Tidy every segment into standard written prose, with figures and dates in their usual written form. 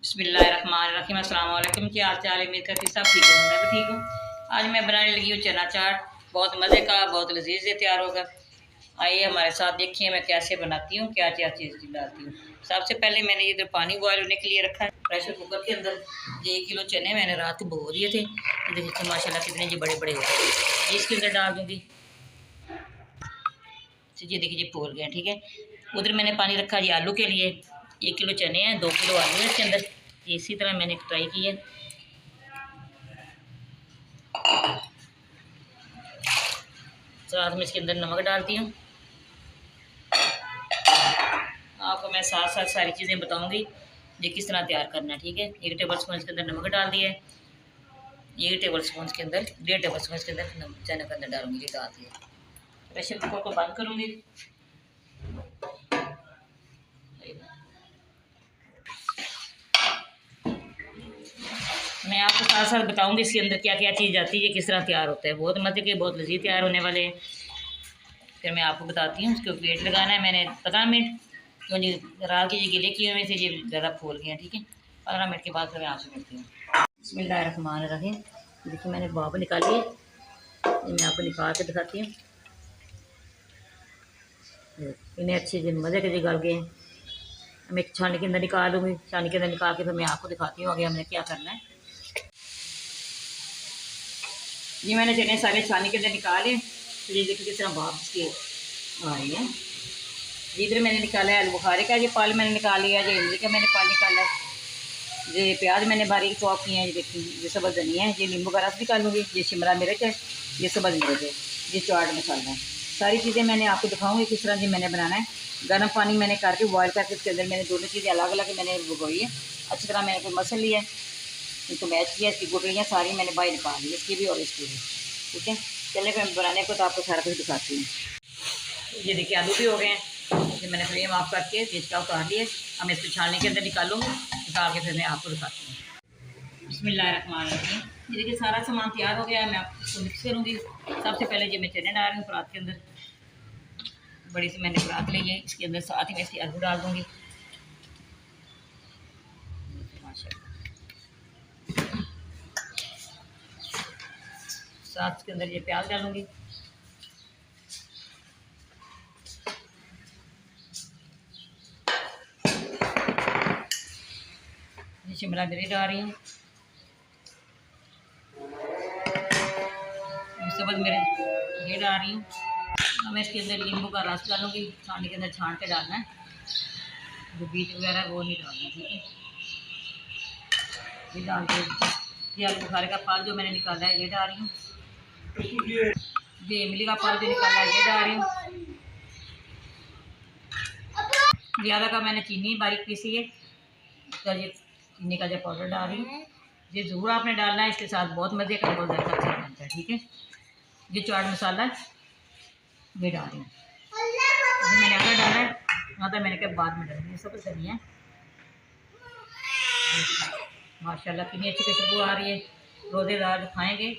बिस्मिल्लाहिर्रहमानिर्रहीम। अस्सलाम वालेकुम। क्या हाल चाल है? उम्मीद करती सब ठीक हो, मैं भी ठीक हूँ। आज मैं बनाने लगी हूँ चना चाट। बहुत मज़े का, बहुत लजीज से तैयार होगा। आइए हमारे साथ देखिए मैं कैसे बनाती हूँ, क्या क्या चीज़ डालती हूँ। सबसे पहले मैंने इधर पानी बॉयल होने के लिए रखा है प्रेशर कुकर के अंदर। ये 1 किलो चने मैंने रात को भिगो दिए थे। देखिए माशाल्लाह कितने ये बड़े बड़े हो गए। ये इसके अंदर डाल दूँगी। ये देखिए ये फूल गए, ठीक है। उधर मैंने पानी रखा जी आलू के लिए। 1 किलो चने हैं, 2 किलो आलू है इसके अंदर। इसी तरह मैंने ट्राई की है। साथ में इसके अंदर नमक डालती हूँ। आपको मैं साथ साथ सारी चीज़ें बताऊंगी ये किस तरह तैयार करना है, ठीक है। 1 टेबल स्पून इसके अंदर नमक डाल दिया है। 1 टेबल स्पून के अंदर 1.5 टेबल स्पून इसके अंदर चने के अंदर डालूंगी, डाल दिया। प्रेशर कुकर को बंद करूँगी। मैं आपको साथ साथ बताऊंगी इसके अंदर क्या क्या चीज़ आती है, किस तरह तैयार होता है। बहुत मज़े के, बहुत लजीज तैयार होने वाले हैं। फिर मैं आपको बताती हूँ। उसके वेट लगाना है मैंने 15 मिनट, क्यों जी रात के ये गिले किए हुए थे, ये ज़्यादा फूल गए हैं, ठीक है। 15 मिनट के बाद फिर मैं आपसे मिलती हूँ। बिस्मिल्लाहिर्रहमानिर्रहीम। देखिए मैंने भाप निकाली है, ये मैं आपको निकाल के दिखाती हूँ। इन्हें अच्छे से मज़े के गल गए हैं। मैं एक छानी के अंदर निकाल लूँगी। छानी के अंदर निकाल के फिर मैं आपको दिखाती हूँ आगे हमने क्या करना है। ये मैंने चने सारे छानी के अंदर निकाले। तो ये देखिए किस तरह भाप इसकी आ रही है। इधर मैंने निकाला है आलू बुखारे का, ये पाल मैंने निकाल लिया। ये इमली का मैंने पाल निकाला है। ये प्याज मैंने बारीक चॉप किए हैं। ये देखिए ये सब्ज़ धनिया है। ये नींबू का रस निकालूंगी। ये शिमला मिर्च है। ये सब्ज़ मिर्च है। ये चाट मसाला है। सारी चीज़ें मैंने आपको दिखाऊंगी किस तरह जी मैंने बनाना है। गर्म पानी मैंने करके बॉयल करके इसके अंदर मैंने दोनों चीज़ें अलग अलग मैंने भिगोई है। अच्छी तरह मैंने कोई मसल लिया है, इनको मैच किया। इसकी गुटलियाँ सारी मैंने बाहर निकाल ली, इसकी भी और इसकी भी, ठीक है। चलिए फिर बनाने को तो आपको सारा कुछ दिखाती हूँ। ये देखिए आलू भी हो गए हैं। ये मैंने फ्लेम ऑफ करके इसका उतार लिए। अब मैं इसको छानने के अंदर निकालूंगी। निकाल के फिर मैं आपको दिखाती हूँ। बिस्मिल्लाहिर्रहमानिर्रहीम। ये देखिए सारा सामान तैयार हो गया है। मैं आपको इसको मिक्स करूँगी। सबसे पहले ये मैं चने डाल रही हूँ परात के अंदर। बड़ी सी मैंने परात ली है, इसके अंदर साथ ही मैं इसकी आलू डाल दूँगी। साथ के अंदर ये प्याज डालूँगी। शिमला मिर्च डाल रही हूँ। सब्ज़ मिर्च ये डाल रही हूँ। अब मैं इसके अंदर नींबू का रस डालूँगी। छानने के अंदर छान के डालना है, जो बीज वगैरह वो नहीं डालना, ठीक है। ये डाल के ये आलू बुखारे का पाल जो मैंने निकाला है ये डाल रही हूँ। ये इमली का पाल जो निकाला है ये डाल रही हूँ। ज़्यादा का मैंने चीनी बारीक पीसी है, तो ये चीनी का जो पाउडर डाल रही हूँ। ये ज़रूर आपने डालना है, इसके साथ बहुत मज़े का, बहुत ज़्यादा अच्छा बनता है, ठीक है। ये चाट मसाला ये डाल रही हूँ। ये मैंने आधा डाला है, आधा मैंने कहा बाद में डालूंगी। सब धनिया माशाल्लाह कितनी अच्छी खुशबू आ रही है। रोज़ेदार खाएंगे।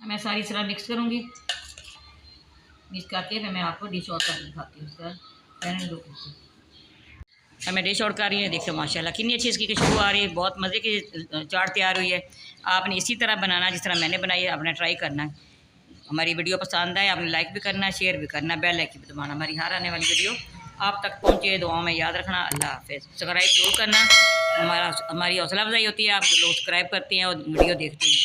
मैं सारी तरह मिक्स करूँगी। मिक्स करके फिर मैं आपको डिश आउट करके दिखाती हूँ। उसका मैं डिश आउट कर रही हूँ। देखिए माशाल्लाह कितनी अच्छी इसकी खुशबू आ रही है। बहुत मज़े की चाट तैयार हुई है। आपने इसी तरह बनाना जिस तरह मैंने बनाई है, आपने ट्राई करना है। हमारी वीडियो पसंद आए आपने लाइक भी करना है, शेयर भी करना है, बेल आइकन भी दबाना। हमारी हर आने वाली वीडियो आप तक पहुँचे। दुआओं में याद रखना। अल्लाह हाफ़िज़। सब्सक्राइब जरूर करना। हमारी हौसला अफजाई होती है, आप लोग सब्सक्राइब करते हैं और वीडियो देखते हैं।